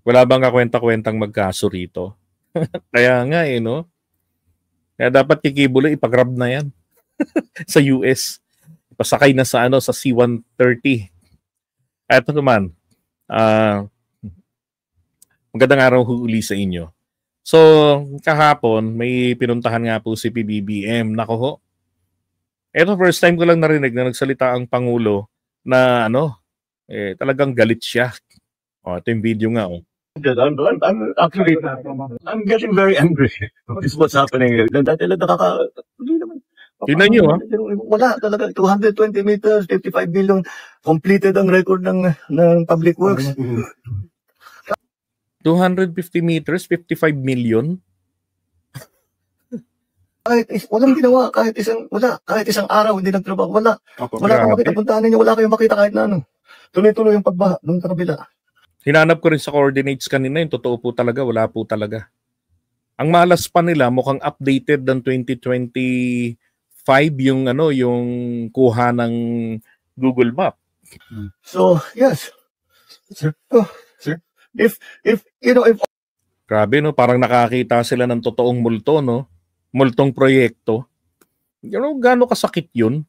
Wala bang kakwenta-kwentang magkaso rito? Kaya nga eh, no? Kaya dapat kikibuloy, ipag-grab na yan sa US. Pasakay na sa ano sa C-130. Eto naman, ah magandang araw ho uli sa inyo. So, kahapon may pinuntahan nga po si PBBM. Nako ho. Eto first time ko lang narinig na nagsalita ang Pangulo na ano, talagang galit siya. Oh, ito yung video nga oh. I'm actually, I'm getting very angry. What is what's happening here? Dati lang hindi naman. Tingnan nyo ha. Wala talaga. 220 meters, 55 billion. Completed ang record ng Public Works. 250 meters, 55 million. Walang ginawa, kahit isang araw hindi nagtrabaho, wala kang makita, puntahan ninyo, wala kayong makita kahit na ano. Tuloy-tuloy yung pagbaha doon sa kabila. Hinanap ko rin sa coordinates kanina, yung totoo po talaga, wala po talaga. Ang malas pa nila, mukhang updated ng 2025 yung ano, yung kuha ng Google Map. So, yes. Sir. If Grabe no, parang nakakita sila ng totoong multo no. Multong proyekto. Gaano kasakit 'yun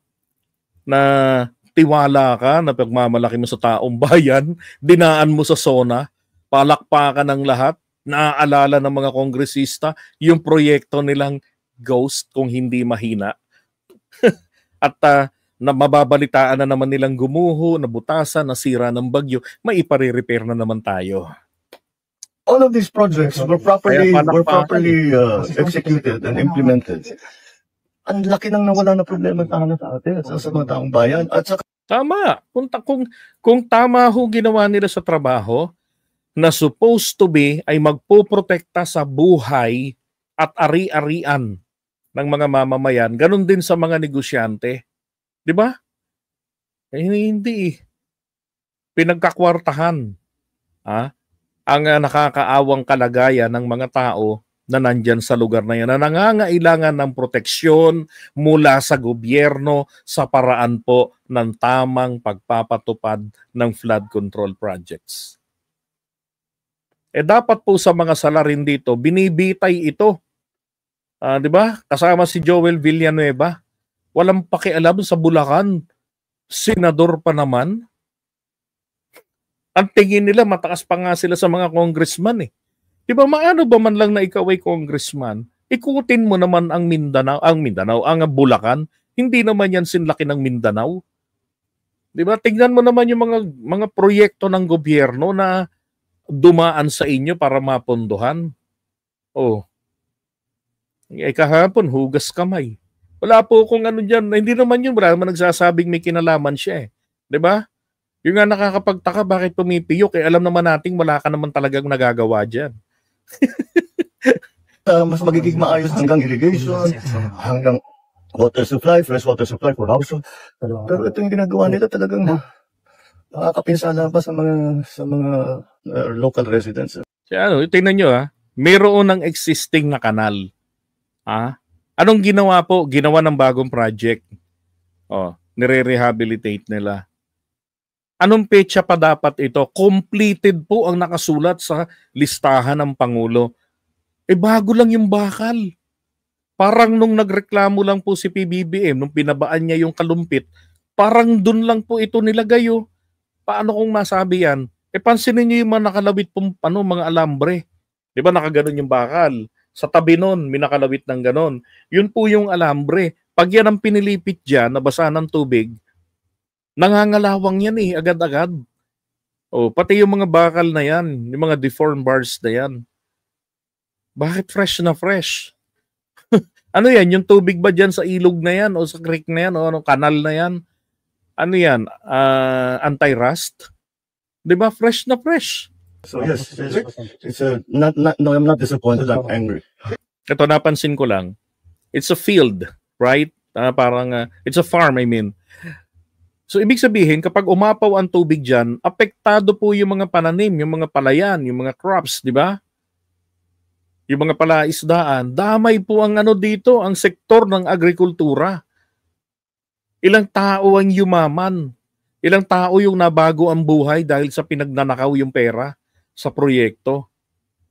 na tiwala ka na pagmamalaki mo sa taong bayan, dinaan mo sa SONA, palakpakan ng lahat, naaalala ng mga kongresista yung proyekto nilang ghost kung hindi mahina. At na mababalitaan na naman nilang gumuho, nabutasan, nasira ng bagyo, maipare-repair na naman tayo. All of these projects were properly executed and implemented. Ang laki nang nawala na problema sa atin, sa mga taong bayan. At sa tama. Kung tama ho ginawa nila sa trabaho, na supposed to be ay magpoprotekta sa buhay at ari-arian ng mga mamamayan, ganun din sa mga negosyante. Di ba? Hindi. Pinagkakwartahan. Ang nakakaawang kalagayan ng mga tao na nandyan sa lugar na yan, na nangangailangan ng proteksyon mula sa gobyerno sa paraan po ng tamang pagpapatupad ng flood control projects. Dapat po sa mga salarin dito, binibitay ito. Di ba? Kasama si Joel Villanueva. Walang pakialam sa Bulacan. Senador pa naman. Ang tingin nila, mataas pa nga sila sa mga congressman eh. Di ba, maano ba man lang na ikaw ay congressman, ikutin mo naman ang ang Bulacan. Hindi naman yan sinlaki ng Mindanao. Di ba, tingnan mo naman yung mga proyekto ng gobyerno na dumaan sa inyo para mapondohan. Oh. Kahapon, hugas kamay. Wala po kung ano dyan. Hindi naman yun, wala naman nagsasabing may kinalaman siya eh. Di ba? Yung nga nakakapagtaka, bakit pumipiyok? Alam naman nating wala ka naman talagang nagagawa dyan. Mas magiging maayos hanggang irrigation, hanggang water supply, fresh water supply for household. Pero ito yung ginagawa nila talagang nakakapinsala pa sa mga local residents. Kaya tingnan nyo mayroon ng existing na kanal. Anong ginawa po? Ginawa ng bagong project. Nire-rehabilitate nila. Anong petsa pa dapat ito? Completed po ang nakasulat sa listahan ng Pangulo. Bago lang yung bakal. Parang nung nagreklamo lang po si PBBM, nung pinabaan niya yung kalumpit, parang dun lang po ito nilagay. Paano kung masabi yan? Pansinin niyo yung mga nakalawit pong mga alambre. Di ba nakaganon yung bakal? Sa tabi nun, may nakalawit ng ganon. Yun po yung alambre. Pag yan ang pinilipit dyan, nabasa ng tubig, nangangalawang yan agad-agad. Pati yung mga bakal na yan, yung mga deformed bars na yan. Bakit fresh na fresh? Ano yan? Yung tubig ba dyan sa ilog na yan o sa creek na yan o kanal na yan? Ano yan? Anti-rust? Diba? Fresh na fresh. So yes, I'm not disappointed, I'm angry. Ito napansin ko lang. It's a field, right? It's a farm, I mean. So, ibig sabihin, kapag umapaw ang tubig dyan, apektado po yung mga pananim, yung mga palayan, yung mga crops, di ba? Yung mga palaisdaan. Damay po ang dito, ang sektor ng agrikultura. Ilang tao ang yumaman. Ilang tao yung nabago ang buhay dahil sa pinagnanakaw yung pera. sa proyekto.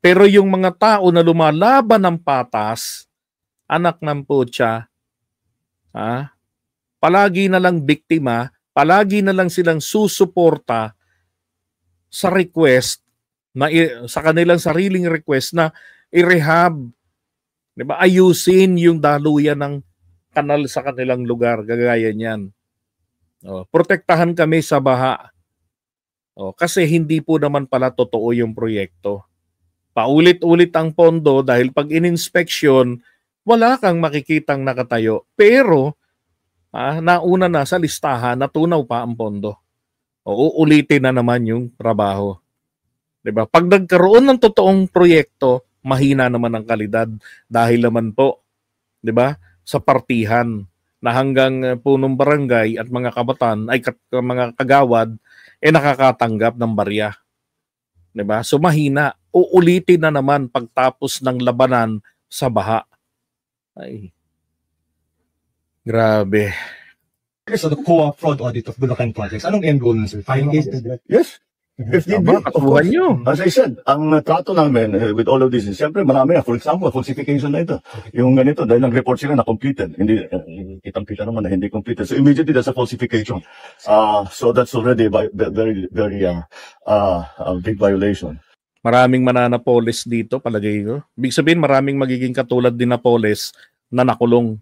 Pero yung mga tao na lumalaban ng patas, anak ng putya, palagi na lang biktima, palagi na lang silang susuporta sa request, sa kanilang sariling request na i-rehab, diba? Ayusin yung daluyan ng kanal sa kanilang lugar, gagaya niyan. Protektahan kami sa baha. Kasi hindi po naman pala totoo yung proyekto. Paulit-ulit ang pondo dahil pag in-inspection, wala kang makikitang nakatayo. Pero, nauna na sa listahan, natunaw pa ang pondo. Uulitin na naman yung trabaho. Diba? Pag nagkaroon ng totoong proyekto, mahina naman ang kalidad. Dahil naman po, diba, sa partihan na hanggang punong barangay at mga kabataan, ay mga kagawad, nakakatanggap ng barya. Diba? So mahina. Uulitin na naman pagtapos ng labanan sa baha. Ay. Grabe. So the co-op fraud audit of Bulacan projects, anong end goal nun, sir? Filing case? Yes. If need be, of course. As I said, ang trato namin with all of this is, siyempre marami na. For example, falsification na ito. Yung ganito, dahil nag-report sila na completed. Hindi, kitang-kita naman na hindi completed. So immediately, that's a falsification. So that's already very, very big violation. Maraming mananapolis dito, palagay ko. Ibig sabihin, maraming magiging katulad din na polis na nakulong.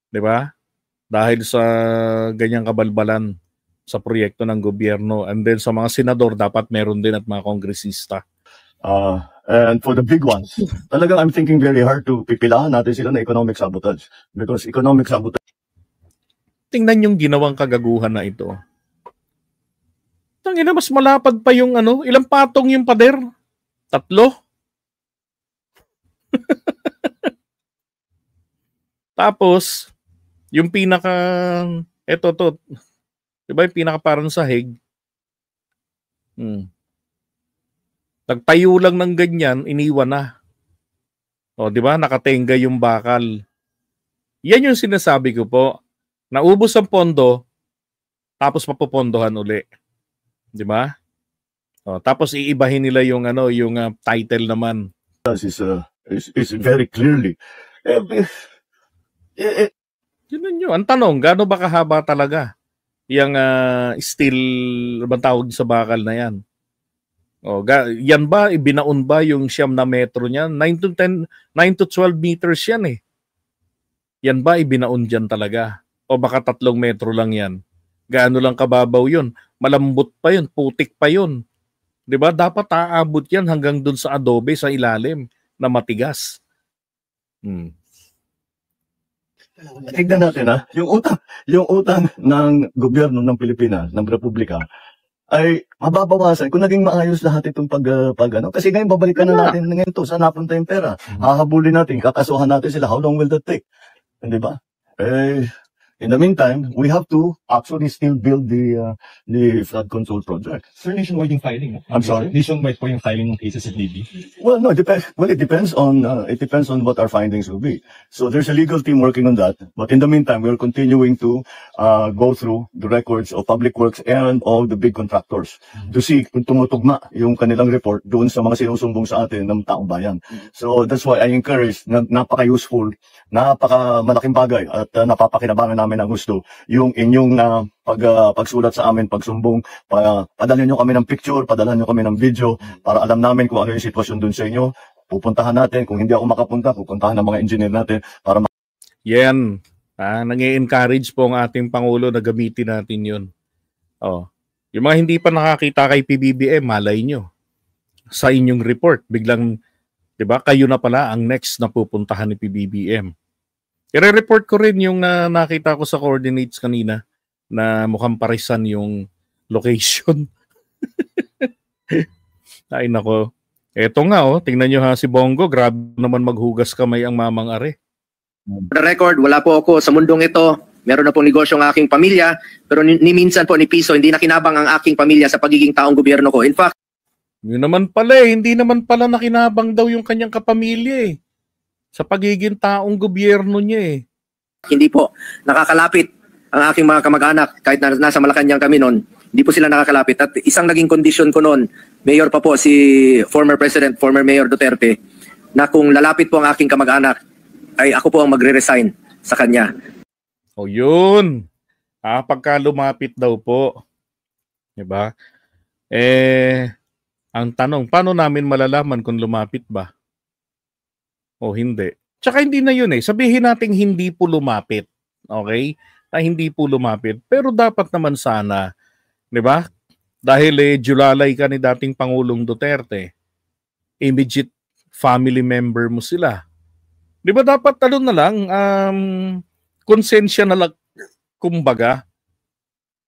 Di ba? Dahil sa ganyang kabalbalan sa proyekto ng gobyerno. And then sa mga senador, dapat meron din at mga kongresista. And for the big ones, talagang I'm thinking very hard to pipilahan natin sila na economic sabotage. Because economic sabotage... Tingnan yung ginawang kagaguhan na ito. Tangina, mas malapad pa yung ilang patong yung pader? 3? Tapos, yung pinaka... Ito. Diba yung pinaka parang sahig? Nagtayo lang ng ganyan, iniwan na. Diba? Nakatenga yung bakal. Yan yung sinasabi ko po. Naubos ang pondo, tapos mapupondohan uli. Diba? Tapos iibahin nila yung yung title naman. Is very clearly. Yun. Ang tanong, gaano ba kahaba talaga? Yung steel, bang tawag sa bakal na yan? Yan ba, ibinaon ba yung 9 na metro niyan? 9 to 12 meters yan eh. Yan ba, ibinaon dyan talaga? O baka 3 metro lang yan? Gaano lang kababaw yun? Malambot pa yun, putik pa yun. Diba? Dapat aabot yan hanggang dun sa adobe, sa ilalim, na matigas. Tignan natin yung utang ng gobyerno ng Pilipinas, ng Republika, ay mababawasan kung naging maayos lahat itong kasi ngayon babalikan na natin ngayon to, saan napunta yung pera? Hahabulin natin, kakasuhan natin sila, how long will that take? Hindi ba? In the meantime, we have to actually still build the flood control project. Sir, nationwide yung filing. I'm sorry? Nationwide po yung filing ng cases at DB? Well, no, it depends on what our findings will be. So there's a legal team working on that. But in the meantime, we're continuing to go through the records of Public Works and all the big contractors to see kung tumutugma yung kanilang report doon sa mga sinusumbong sa atin ng taong bayan. So that's why I encourage na napaka-useful, napaka-malaking bagay at napapakinabangan namin ang gusto yung inyong pagsulat sa amin, pagsumbong, padalhan nyo kami ng picture, padalhan nyo kami ng video para alam namin kung ano yung sitwasyon dun sa inyo. Pupuntahan natin, kung hindi ako makapunta, pupuntahan ng mga engineer natin para yan. Nang-i-encourage po ang ating Pangulo na gamitin natin yun. Yung mga hindi pa nakakita kay PBBM, malay nyo. Sa inyong report, biglang, di ba, kayo na pala ang next na pupuntahan ni PBBM. I-report ko rin yung nakita ko sa coordinates kanina na mukhang parisan yung location. Ay nako. Eto nga tingnan nyo si Bongo, grabe naman maghugas kamay ang mamang are. For the record, wala po ako sa mundong ito. Meron na pong negosyo ang aking pamilya, pero ni minsan po ni Piso, hindi nakinabang ang aking pamilya sa pagiging taong gobyerno ko. In fact, yun naman pala hindi naman pala nakinabang daw yung kanyang kapamilya sa pagiging taong gobyerno niya Hindi po nakakalapit ang aking mga kamag-anak kahit nasa Malacanang kami noon. Hindi po sila nakakalapit. At isang naging condition ko noon, Mayor pa po si former President, former Mayor Duterte, na kung lalapit po ang aking kamag-anak, ay ako po ang magre-resign sa kanya. O yun. Pagka lumapit daw po. Diba? Ang tanong, paano namin malalaman kung lumapit ba? O hindi? Tsaka hindi na yun eh. Sabihin natin hindi po lumapit. Okay? Na hindi po lumapit. Pero dapat naman sana, di ba? Dahil julalay ka ni dating Pangulong Duterte, immediate family member mo sila. Di ba dapat na lang, konsensya na lang, kumbaga,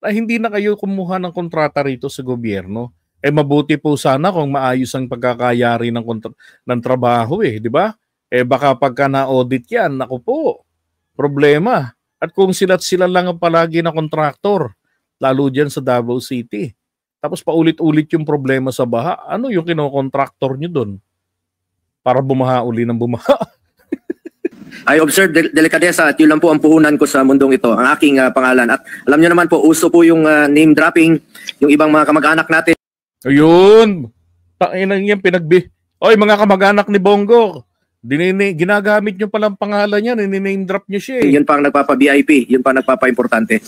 na hindi na kayo kumuha ng kontrata rito sa gobyerno. Mabuti po sana kung maayos ang pagkakayari ng trabaho di ba? Baka pagka na-audit yan, naku po, problema. At kung sila lang ang palagi na kontraktor, lalo dyan sa Davao City. Tapos paulit-ulit yung problema sa baha, ano yung kinokontraktor nyo doon? Para bumaha uli ng bumaha. I observe delikadesa at yun lang po ang puhunan ko sa mundong ito, ang aking pangalan. At alam nyo naman po, uso po yung name dropping, yung ibang mga kamag-anak natin. Ayun! Tainang yan, Oy, mga kamag-anak ni Bongo, ginagamit nyo palang pangalan niya, name drop nyo siya Yun pa ang nagpapa-VIP, yun pa ang nagpapa-importante.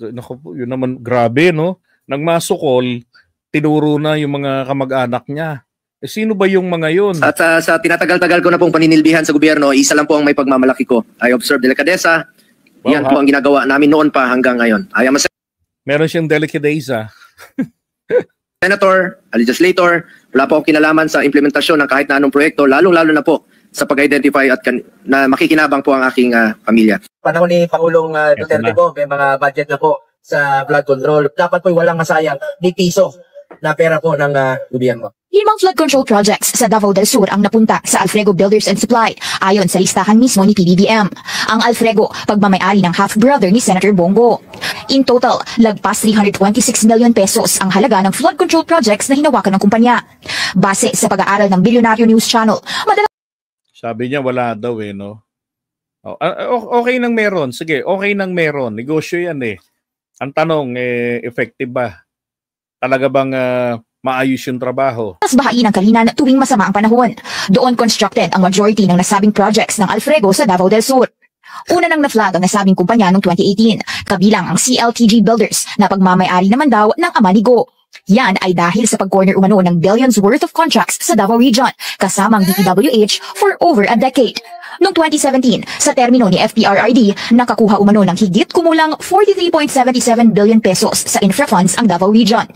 Naku po, yun naman, grabe, no? Nang masukol, tinuro na yung mga kamag-anak niya. Sino ba yung mga yun? At sa tinatagal-tagal ko na pong paninilbihan sa gobyerno, isa lang po ang may pagmamalaki ko. I observe delikadesa. Yan po ang ginagawa namin noon pa hanggang ngayon. Meron siyang delicadeza. Senator, a legislator, wala po akong kinalaman sa implementasyon ng kahit na anong proyekto, lalong-lalo na po sa pag-identify at na makikinabang po ang aking pamilya. Panahon ni Pangulong Duterte po, may mga budget na po sa flood control. Dapat po walang masayang ni piso na pera po ng gobyerno. 5 flood control projects sa Davao del Sur ang napunta sa Alfrego Builders and Supply ayon sa listahan mismo ni PBBM. Ang Alfrego, pagmamayari ng half-brother ni Senator Bongo. In total, lagpas 326 million pesos ang halaga ng flood control projects na hinawakan ng kumpanya. Base sa pag-aaral ng Billionaire News Channel, sabi niya wala daw no? Okay nang meron. Sige, okay nang meron. Negosyo yan Ang tanong, effective ba? Talaga bang maayos yung trabaho? Mas bahain ang kalinan tuwing masama ang panahon. Doon constructed ang majority ng nasabing projects ng Alfrego sa Davao del Sur. Una nang na-flag ang nasabing kumpanya noong 2018, kabilang ang CLTG Builders na pagmamayari naman daw ng ama ni Go. Yan ay dahil sa pag-corner umano ng billions worth of contracts sa Davao Region, kasamang DPWH for over a decade. Noong 2017, sa termino ni FPRRD, nakakuha umano ng higit kumulang 43.77 billion pesos sa infra funds ang Davao Region.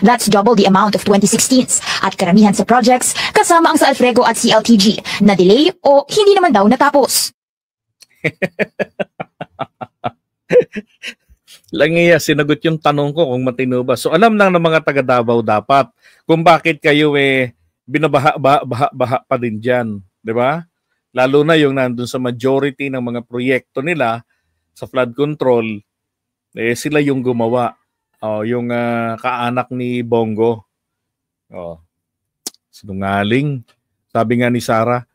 That's double the amount of 2016's at karamihan sa projects kasama ang sa Alfrego at CLTG na delay o hindi naman daw natapos. Langiya, sinagot yung tanong ko kung matino ba. So alam lang ng mga taga Davao dapat kung bakit kayo binabaha pa din dyan. Di ba? Lalo na yung nandun sa majority ng mga proyekto nila sa flood control, sila yung gumawa. Yung kaanak ni Bongo. Sinungaling. Sabi nga ni Sarah,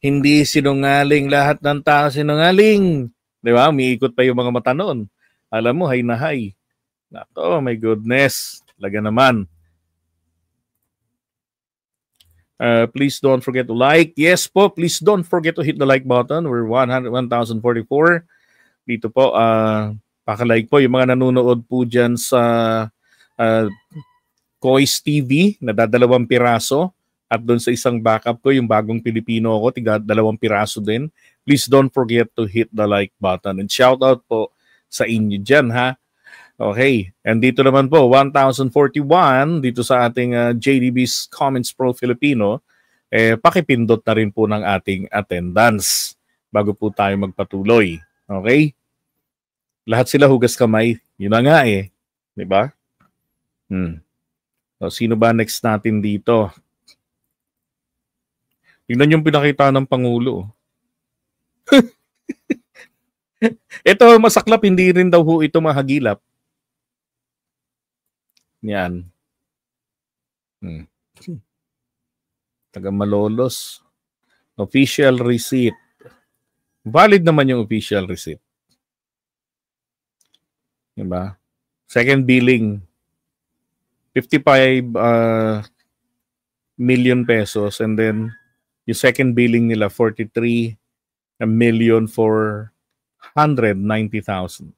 hindi sinungaling. Lahat ng tao sinungaling. Di ba? Umiikot pa yung mga mata noon. Alam mo, hay na hay. Nako, my goodness. Talaga naman. Please don't forget to like. Yes po, please don't forget to hit the like button. We're 1,044. Dito po, pakalike po yung mga nanonood po dyan sa Kois TV na 2 piraso. At doon sa isang backup ko, yung bagong Pilipino ko, 2 piraso din. Please don't forget to hit the like button. And shout out po sa inyo dyan, ha? Okay. And dito naman po, 1,041 dito sa ating JDB's Comments Pro Filipino. Pakipindot na rin po ng ating attendance bago po tayo magpatuloy. Okay? Lahat sila hugas kamay. Yun na nga Diba? So, sino ba next natin dito? Tingnan yung pinakita ng Pangulo. Ito, masaklap, hindi rin daw ho ito mahagilap. Yan. Taga Malolos. Official receipt. Valid naman yung official receipt. Diba? Second billing, 55 million pesos, and then yung second billing nila 43,490,000.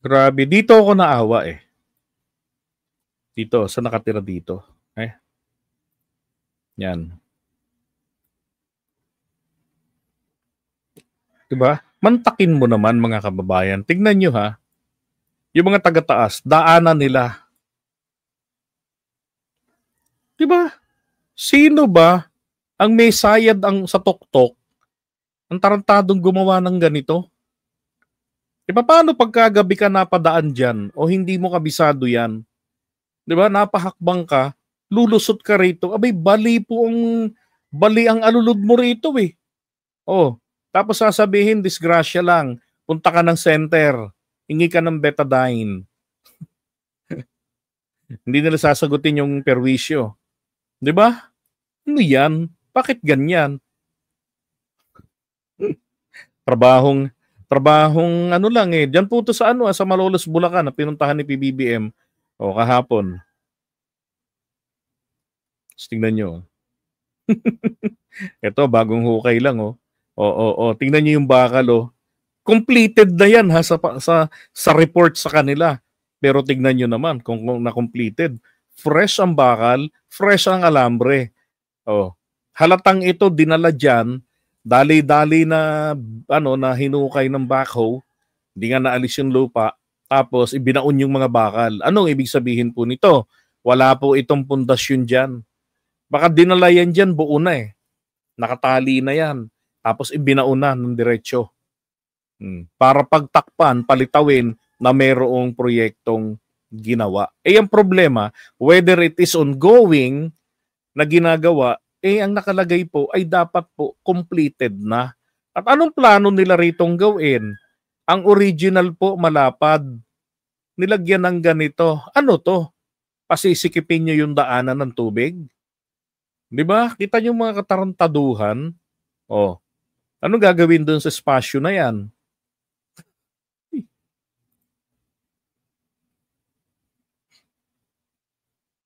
Grabe, dito ako naawa eh. Dito, sa nakatira dito. Yan. Diba? Mantakin mo naman mga kababayan. Tignan nyo ha. Yung mga taga-taas, daanan nila. Diba? Sino ba ang may sayad sa tuktok ang tarantadong gumawa ng ganito? Paano pagkagabi ka napadaan dyan o hindi mo kabisado yan? Diba? Napahakbang ka, lulusot ka rito. Abay, bali ang alulod mo rito eh. Oh, tapos sasabihin, disgrasya lang. Punta ka ng center. Hingi ka ng betadine. Hindi nila sasagutin yung perwisyo. Di ba? Ano yan? Bakit ganyan? Trabahong ano lang eh. Diyan po to sa sa Malolos, Bulacan na pinuntahan ni PBBM kahapon. Tingnan nyo. Ito, bagong hukay lang tingnan niyo yung bakal Completed na yan ha sa report sa kanila. Pero tignan niyo naman kung na-completed. Fresh ang bakal, fresh ang alambre. Halatang ito dinala diyan, dali-dali na na hinukay ng backhoe, hindi nga naalis yung lupa, tapos ibinaon yung mga bakal. Anong ibig sabihin po nito? Wala po itong pundasyon diyan. Baka dinala yan diyan buo na eh. Nakatali na yan. Tapos ibinaon na ng diretsyo. Para pagtakpan, palitawin na mayroong proyektong ginawa. Ang problema, whether it is ongoing na ginagawa, ang nakalagay po ay dapat po completed na. At anong plano nila ritong gawin? Ang original po malapad. Nilagyan ng ganito. Ano to? Pasisikipin nyo yung daanan ng tubig? Di ba? Kita nyo mga katarantaduhan? Ano gagawin dun sa espasyo na yan?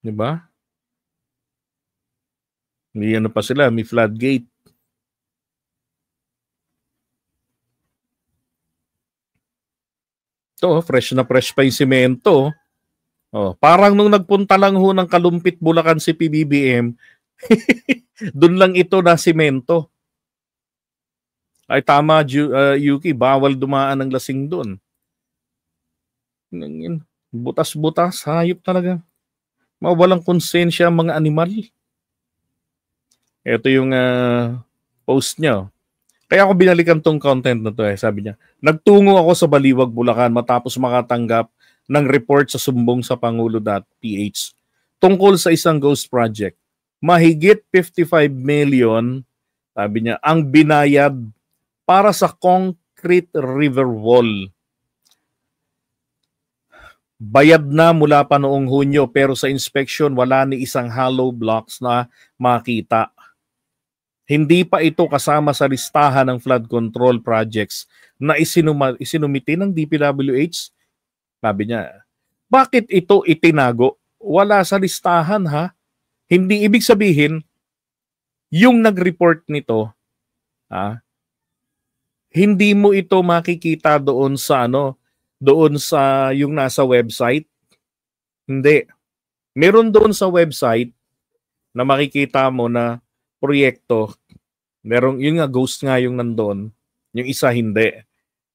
Di ba? May pa sila, may floodgate. Ito, fresh na fresh pa yung semento. Parang nung nagpunta lang ng Kalumpit, Bulacan si PBBM, doon lang ito na semento. Ay tama, Yuki, bawal dumaan ng lasing doon. Butas-butas, hayop talaga. Mawalang konsensya ang mga animal. Ito yung post niya. Kaya ako binalikan tong content na to Sabi niya, nagtungo ako sa Baliwag, Bulacan matapos makatanggap ng report sa sumbong-sa-pangulo.ph tungkol sa isang ghost project. Mahigit 55 million, sabi niya, ang binayad para sa concrete river wall. Bayad na mula pa noong Hunyo pero sa inspection wala ni isang hollow blocks na makita. Hindi pa ito kasama sa listahan ng flood control projects na isinumiti ng DPWH. Sabi niya, bakit ito itinago? Wala sa listahan ha. Hindi ibig sabihin, yung nag-report nito, hindi mo ito makikita doon sa doon sa yung nasa website. Hindi. Meron doon sa website na makikita mo na proyekto. Merong, yun nga, ghost nga yung nandun. Yung isa hindi.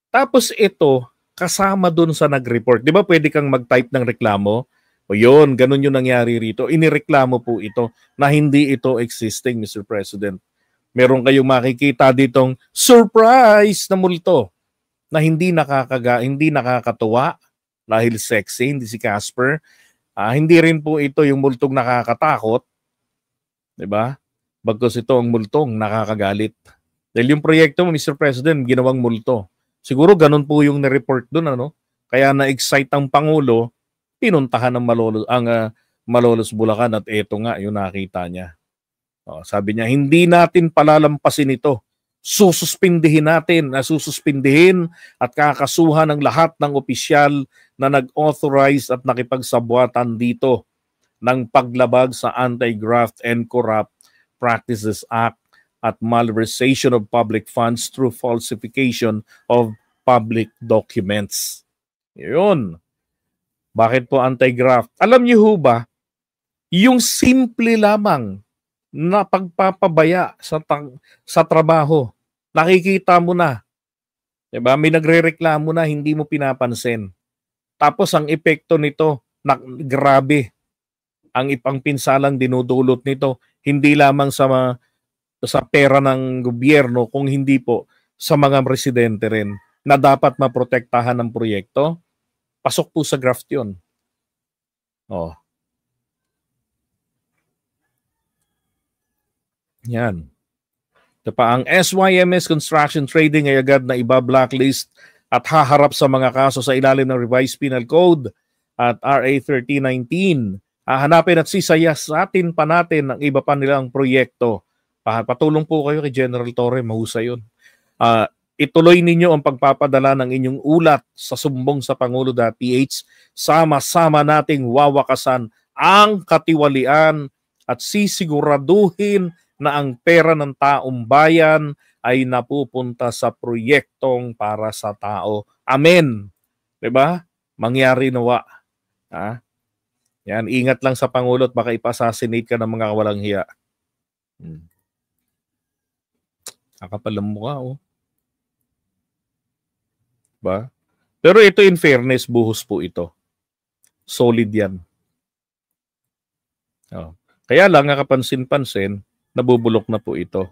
Tapos ito, kasama doon sa nag-report. Di ba pwede kang mag-type ng reklamo? O yun, ganun yung nangyari rito. Inireklamo po ito na hindi ito existing, Mr. President. Meron kayong makikita ditong surprise na multo na hindi nakakatuwa dahil sexy, hindi si Casper. Hindi rin po ito yung multong nakakatakot. 'Di ba? Bagkus ito ang multong nakakagalit. Dahil yung proyekto mo, Mr. President, ginawang multo. Siguro ganun po yung na-report doon, Kaya na-excite ang Pangulo, pinuntahan ng Malolos Bulacan at eto nga yung nakita niya. Sabi niya, hindi natin palalampasin ito. Sususpindihin at kakasuhan ng lahat ng opisyal na nag-authorize at nakipagsabwatan dito ng paglabag sa Anti-Graft and Corrupt Practices Act at malversation of public funds through falsification of public documents. Yun. Bakit po anti-graft? Alam niyo ho ba, yung simple lamang na pagpapabaya sa trabaho, nakikita mo na. Diba? May nagrereklamo na, hindi mo pinapansin. Tapos ang epekto nito, grabe. Ang pinsalang dinudulot nito, hindi lamang sa pera ng gobyerno, kung hindi po sa mga residente rin na dapat maprotektahan ng proyekto. Pasok po sa graft yun. Yan. Ito pa, ang SYMS Construction Trading ay agad na iba-blacklist at haharap sa mga kaso sa ilalim ng Revised Penal Code at RA 1319. Hahanapin at sisayasatin pa natin ang iba pa nilang proyekto. Patulong po kayo kay General Torre, mahusay yun. Ituloy ninyo ang pagpapadala ng inyong ulat sa sumbong sa Pangulo.ph. Sama-sama nating wawakasan ang katiwalian at sisiguraduhin na ang pera ng taong bayan ay napupunta sa proyektong para sa tao. Amen. Diba? Mangyari nawa. Yan, ingat lang sa Pangulo at baka ipasassinate ka ng mga walang hiya. Kakapalang mukha, Ba? Pero ito, in fairness, buhos po ito. Solid yan. Kaya lang, kapansin-pansin, nabubulok na po ito.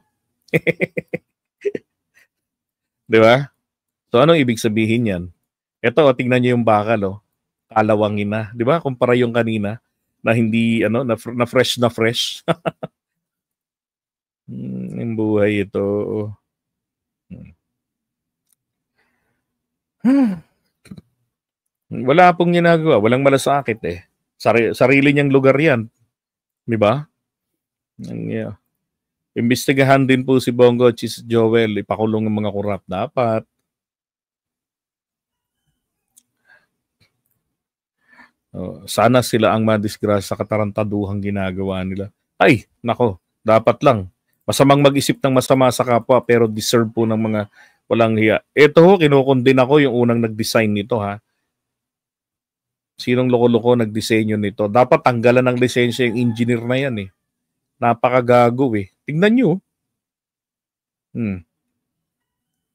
Di ba? So, anong ibig sabihin yan? Ito, tingnan nyo yung bakal, kalawangin na. Di ba? Kumpara yung kanina, na hindi, na fresh na fresh. Yung buhay ito. Wala pong ginagawa. Walang malasakit Sarili niyang lugar yan. Di ba? Imbestigahan din po si Bongo at si Joel. Ipakulong ng mga kurap. Dapat. Sana sila ang madisgrasya sa katarantaduhang ginagawa nila. Ay, nako. Dapat lang. Masamang mag-isip ng masama sa kapwa pero deserve po ng mga walang hiya. Ito kinukundin ako yung unang nag-design nito Sinong loko-loko nag-disenyo nito? Dapat tanggalan ng lisensya yung engineer na yan Napakagago Tingnan nyo.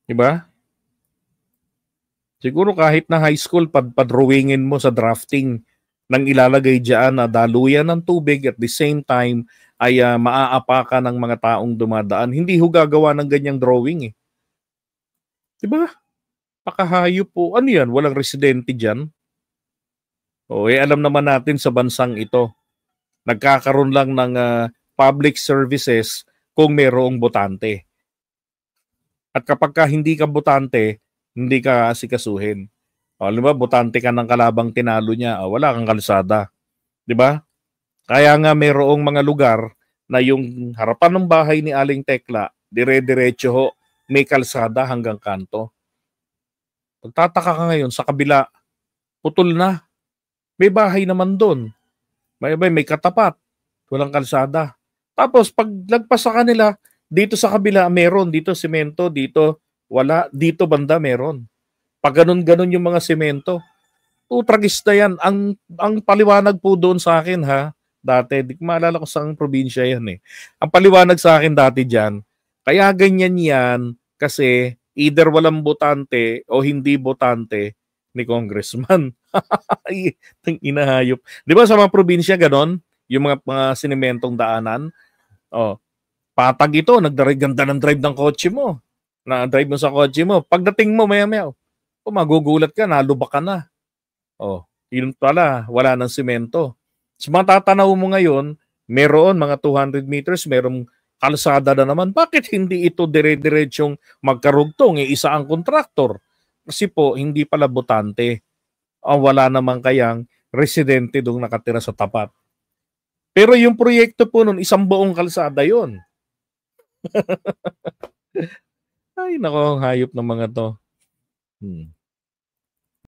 Diba? Siguro kahit na high school, padrawingin mo sa drafting nang ilalagay dyan na daluyan ng tubig at the same time ay maaapakan ng mga taong dumadaan. Hindi ho gagawa ng ganyang drawing Diba? Pakahayop po. Ano yan? Walang residente dyan? Alam naman natin sa bansang ito, nagkakaroon lang ng public services kung mayroong botante. At kapag hindi ka botante, hindi ka asikasuhin. Alam ba, botante ka ng kalabang tinalo niya, wala kang kalsada. Diba? Kaya nga mayroong mga lugar na yung harapan ng bahay ni Aling Tekla, dire-diretso may kalsada hanggang kanto. Pagtataka ka ngayon, sa kabila, putol na. May bahay naman doon. May katapat. Walang kalsada. Tapos, pag lagpas sa kanila, dito sa kabila, meron. Dito, semento. Dito, wala. Dito, banda, meron. Pag ganun-ganun yung mga semento. Tragis na yan. Ang paliwanag po doon sa akin, dati, di ko maalala ko saan probinsya yan Ang paliwanag sa akin dati dyan, kaya ganyan yan, kasi either walang botante o hindi botante ni congressman. Inahayop. Di ba sa mga probinsya ganon? Yung mga sinementong daanan. Patag ito, nagdariganda ng drive ng kotse mo. Na-drive mo sa kotse mo. Pagdating mo, maya-maya, magugulat ka, nalubak ka na. Yun pala, wala ng simento. So matatanaw mo ngayon, meron mga 200 meters, merong kalsada na naman. Bakit hindi ito dire-diretsyong magkarugtong? Isa ang kontraktor. Kasi po, hindi pala botante. Wala naman kayang residente doon nakatira sa tapat. Pero yung proyekto po nun, isang buong kalsada yon. Ay, nako, hayop ng mga to.